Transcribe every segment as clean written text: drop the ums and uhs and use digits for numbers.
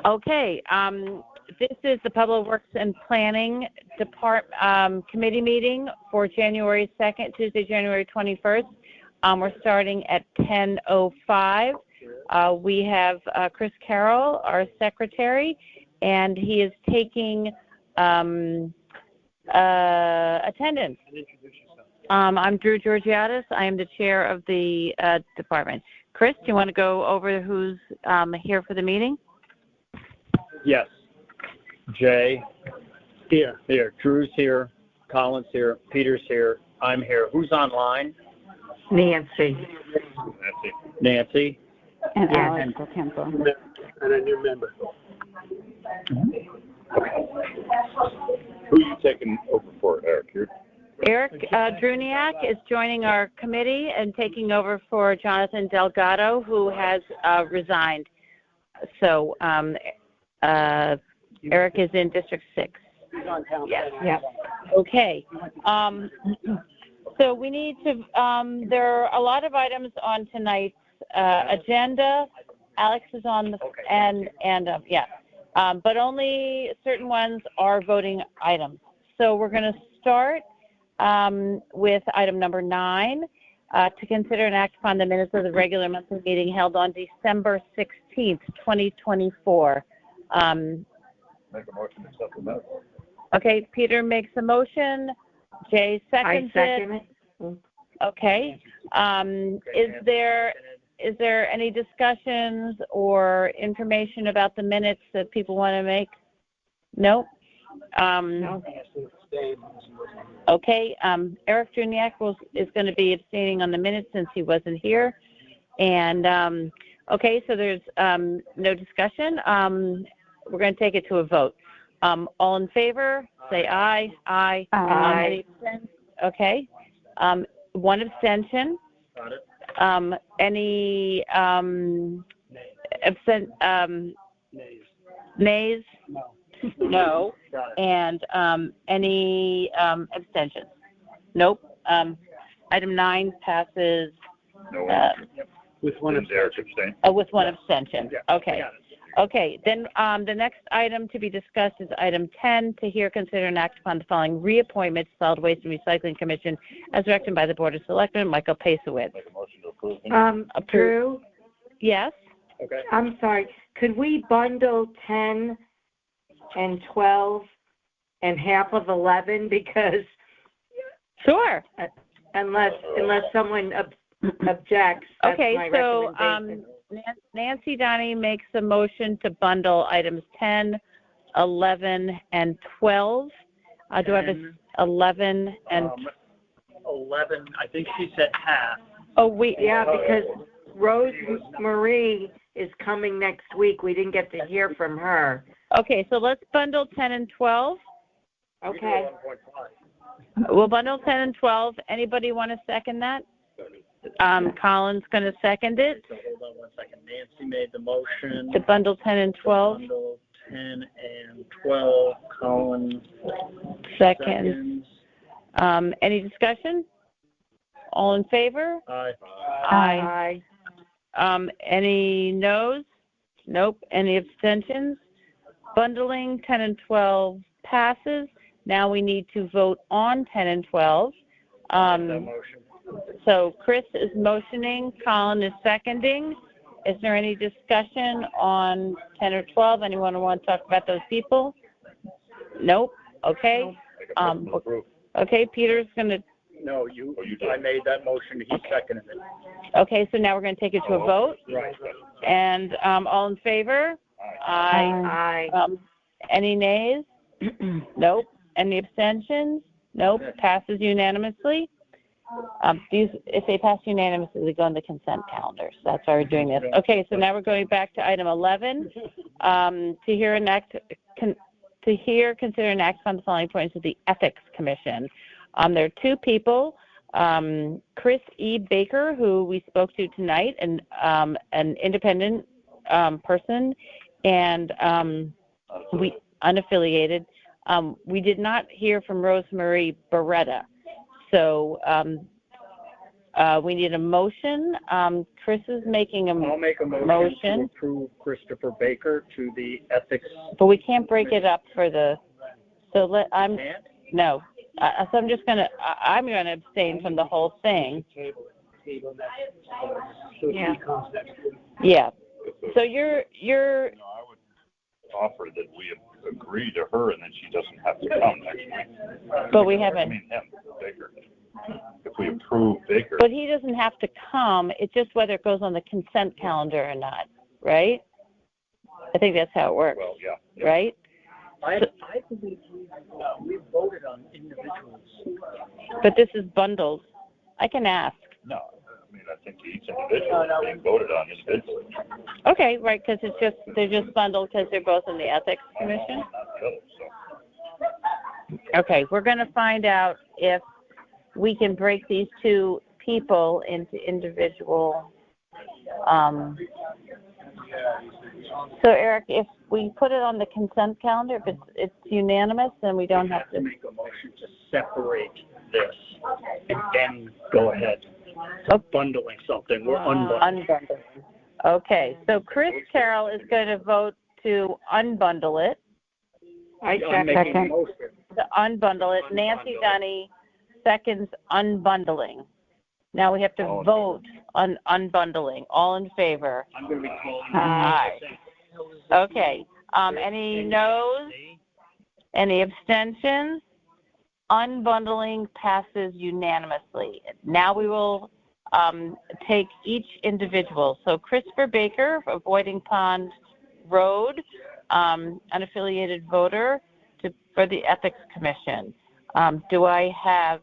Okay, this is the Public Works and Planning Committee meeting for January 2nd, Tuesday, January 21st. We're starting at 10:05. We have Chris Carroll, our secretary, and he is taking attendance. I'm Drew Georgiadis. I am the chair of the department. Chris, do you want to go over who's here for the meeting? Yes. Jay. Here. Drew's here. Colin's here. Peter's here. I'm here. Who's online? Nancy. Nancy. And Alex Ocampo. And a new member. Okay. Who are you taking over for, Eric? Eric Druniak is joining our committee and taking over for Jonathan Delgado, who has resigned. So Eric is in District 6. He's on town. Yes. Yep. Okay. So we need to, there are a lot of items on tonight's agenda. Alex is on the, but only certain ones are voting items. So we're going to start with item number 9, to consider and act upon the minutes of the regular monthly meeting held on December 16th, 2024. Make a motion to accept the minutes. Okay, Peter makes a motion. Jay seconds I second it. Okay. Is there any discussions or information about the minutes that people want to make? No? No. Okay. Eric Druniak is going to be abstaining on the minutes since he wasn't here. And, okay, so there's no discussion. We're going to take it to a vote. All in favor, say aye. Aye. Aye. Okay. One abstention. Got it. Any nays? No. No. Got it. And any abstentions? Nope. Item 9 passes No. With one Didn't Eric abstain? with one abstention. Yeah, Okay. got it. Okay, then the next item to be discussed is item 10, to hear, consider, and act upon the following reappointments, Solid Waste and Recycling Commission, as directed by the Board of Selectmen. Michael Pasowitz. Make a motion to approve. Drew, Yes? Okay. I'm sorry. Could we bundle 10 and 12 and half of 11? Because Sure. unless someone objects, that's Okay, my so recommendation. Nancy Donnie makes a motion to bundle items 10, 11, and 12. Do I have a 11 and... 11, I think she said half. Oh, wait. Yeah, because Rose Marie is coming next week. We didn't get to hear from her. Okay, so let's bundle 10 and 12. Okay. We'll bundle 10 and 12. Anybody want to second that? Colin's going to second it. So hold on one second. Nancy made the motion. To bundle 10 and 12. Bundle 10 and 12. Colin Second. Any discussion? All in favor? Aye. Any noes? Nope. Any abstentions? Bundling 10 and 12 passes. Now we need to vote on 10 and 12. That motion. So Chris is motioning, Colin is seconding. Is there any discussion on 10 or 12? Anyone want to talk about those people? Nope. Okay. Make a motion to approve. Okay, Peter's going to, No, you. Oh, you did. I made that motion. He seconded it. okay, so now we're going to take it to a vote. Right. And all in favor? Aye. Any nays? Nope. Any abstentions? Nope. Passes unanimously. If they pass unanimously, they go on the consent calendar. So that's why we're doing this. Okay, so now we're going back to item 11. To hear, consider, and act upon the following appointments of the Ethics Commission. There are 2 people, Chris E. Baker, who we spoke to tonight, and an independent person, and we unaffiliated. We did not hear from Rosemarie Beretta. So We need a motion. Chris is making a I'll make a motion to approve Christopher Baker to the ethics. but we can't break it up for the, so Can't? no. So I'm just gonna, I'm gonna abstain from the whole thing. Table next. So Yeah. she comes next week. Yeah. So you're, I would offer that we agree to her and then she doesn't have to come next week. but we I haven't, mean, him, Baker. If we approve Baker, but he doesn't have to come. It's just whether it goes on the consent calendar or not, right? I think that's how it works, well, yeah. right? I believe we voted on individuals. But this is bundled. I can ask. No, I mean, I think each individual is being voted on individually, Okay, right, because they're just bundled because they're both in the Ethics Commission? not the other, so. Okay, we're going to find out if we can break these two people into individual. So Eric, if we put it on the consent calendar, if it's unanimous, then we don't have to. Make a motion to separate this and then go ahead. Oh. Bundling something, we're unbundling. Unbundling. Okay, so Chris Carroll is going to vote to unbundle it. I'm making a motion. To unbundle it. Nancy Dunny seconds unbundling. Now we have to vote on unbundling. All in favor? I'm going to be calling. Aye. Okay. Any noes? Any abstentions? Unbundling passes unanimously. Now we will take each individual. So Christopher Baker of Avoiding Pond Road, unaffiliated voter for the Ethics Commission. Do I have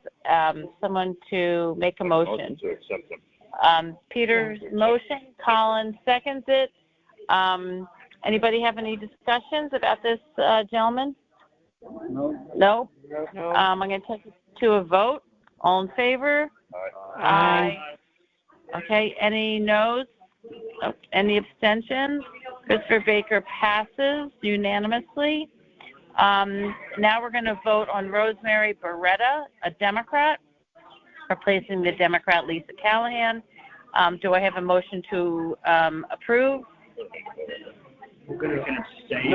someone to make a motion? To accept them. Peter's motion, Colin seconds it. Anybody have any discussions about this gentleman? No? I'm going to take it to a vote. All in favor? Aye. Okay, any noes? Any abstentions? Christopher Baker passes unanimously. Now we're going to vote on Rosemary Beretta, a Democrat, replacing the Democrat Lisa Callahan. Do I have a motion to approve?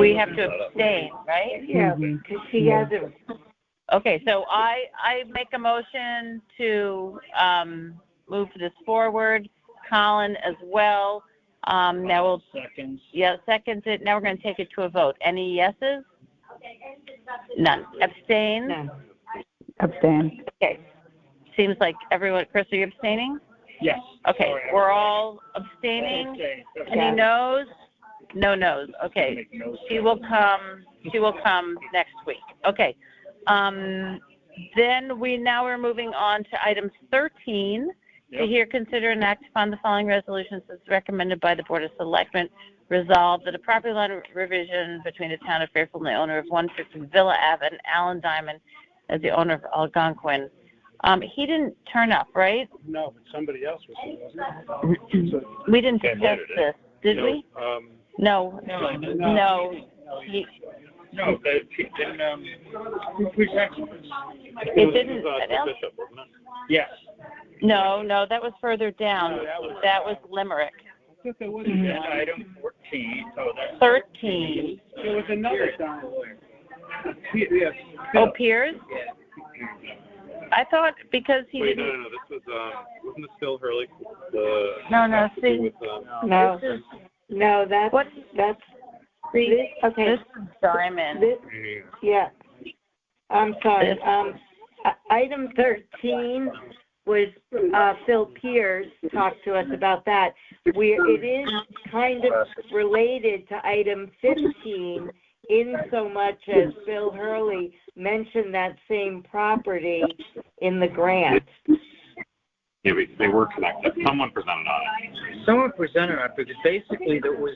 We have to abstain, right? Yeah, because she hasn't. Okay, so I make a motion to move this forward. Colin as well. Now we'll Seconds. seconds it. Now we're going to take it to a vote. Any yeses? None. Abstain? None. Abstain. Okay. Seems like everyone. Chris, are you abstaining? Yes. Okay, we're all abstaining. Okay. Any noes? No noes. Okay. She will come next week. Okay. Then we're moving on to item 13. To hear, consider, and act upon the following resolutions as recommended by the Board of Selectmen. Resolved that a property line revision between the town of Fairfield and the owner of 150 Villa Ave and Alan Diamond as the owner of Algonquin. He didn't turn up, right? No, but somebody else was, wasn't it? We didn't Came discuss later, this, did we? No. No, she didn't, who presented this? It didn't. Bishop, wasn't it? Yes. No, that was further down. That was Limerick. I thought there was And a item 14, oh, that's. 13. there was another guy. Yes. Oh, Piers? I thought because he Wait, didn't. no, this was, wasn't this Phil Hurley? No, see. With, No, This is, no, that's, what? that's, this, okay, This is Diamond. this, yeah. I'm sorry, item 13 was, Phil Pierce talked to us about that. It is kind of related to item 15 in so much as Phil Hurley mentioned that same property in the grant. Yeah, they were connected. Someone presented on it. Someone presented on it because basically there was,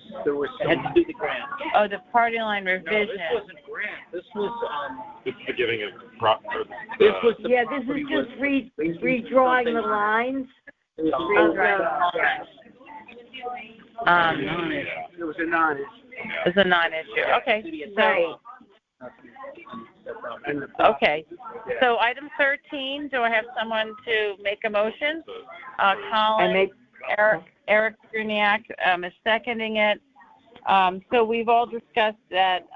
had to do the grant. Oh, the party line No, revision. this wasn't grant, this was, This is the giving of proper. this was the Yeah, this property is just was- redrawing the lines. It was It was a non-issue. It's a non-issue. Okay. Right. Okay. So item 13, do I have someone to make a motion? Colin, Eric Gruniak is seconding it. So we've all discussed that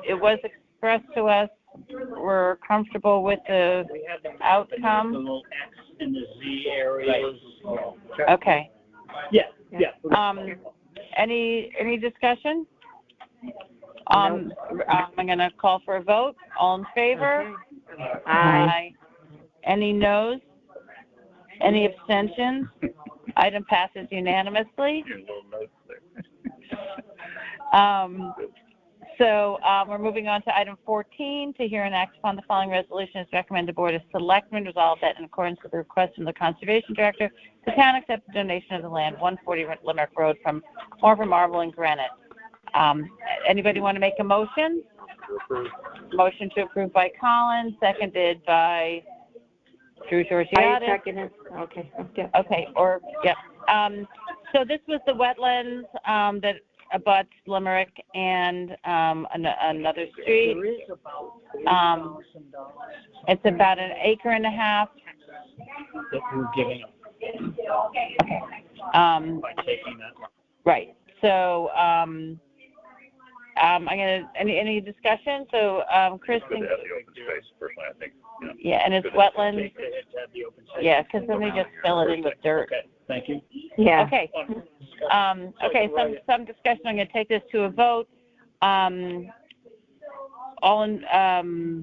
it was expressed to us. We're comfortable with the We have the outcome. little X and the Z areas. Okay. Yeah. Any discussion? I'm going to call for a vote. All in favor? Okay. Aye. Any noes? Any abstentions? Item passes unanimously. Your little notes there. So we're moving on to item 14, to hear and act upon the following resolution as recommended the Board of Selectmen resolve that in accordance with the request from the Conservation Director, the town accepts the donation of the land, 140 Limerick Road from Morpher Marble and Granite. Anybody want to make a motion? Motion to approve by Colin, seconded by Drew I Georgiadis. second it. Okay. Okay, so this was the wetlands that abuts Limerick and another street. There is about $40,000 It's about an acre and a half. that we're giving up Okay. by taking that land. Right. So I'm gonna any discussion? So Chris, Good to have the open space, personally, I think. You know, yeah, and it's good. wetlands. Take the hit to have the open space. Yeah, because then they just fill it in with dirt. Okay, thank you. Yeah. Okay. Okay, some discussion. I'm going to take this to a vote. All in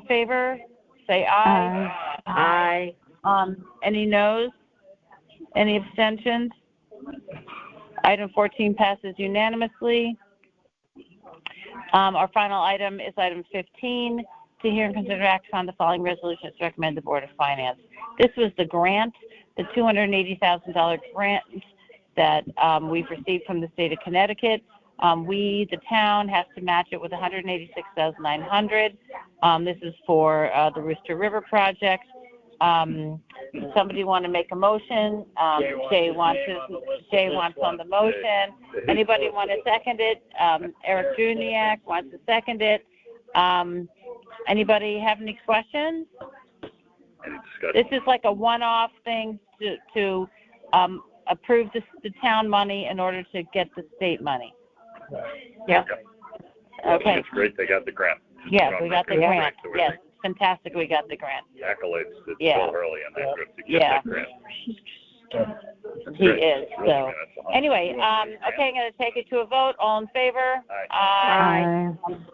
favor, say aye. Aye. Any noes? Any abstentions? Item 14 passes unanimously. Our final item is item 15, to hear and consider action on the following resolution as recommended the Board of Finance. This was the grant, the $280,000 grant that we've received from the state of Connecticut. We, the town, have to match it with $186,900. This is for the Rooster River project. Somebody want to make a motion? Jay wants on the motion. Anybody want to second it? Eric Juniak wants to second it. Anybody have any questions? Any discussion? This is like a one-off thing to approve the town money in order to get the state money. Yeah. I think Okay. it's great they got the grant. Yes, we got the It's grant. great, so Yes, fantastic, we got the grant. Accolades, it's Yeah. so early in that group to get Yeah. that grant. He Great. is, It's really so. good. That's a Anyway, okay, I'm going to take it to a vote. All in favor? Aye.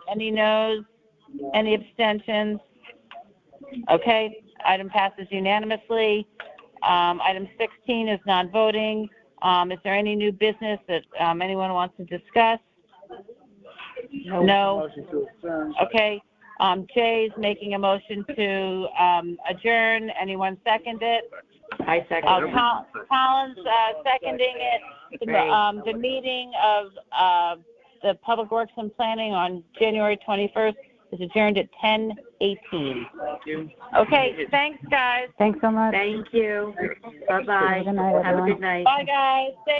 Any noes? Any abstentions? Okay, item passes unanimously. Item 16 is non-voting. Is there any new business that anyone wants to discuss? No. Motion to adjourn. Okay. Jay's making a motion to adjourn. Anyone second it? I second it. Colin's seconding it. The meeting of the Public Works and Planning on January 21st is adjourned at 10:18. Thank you. Okay, thanks, guys. Thanks so much. Thank you. Bye-bye. Good night, Have a everyone. good night. Bye, guys.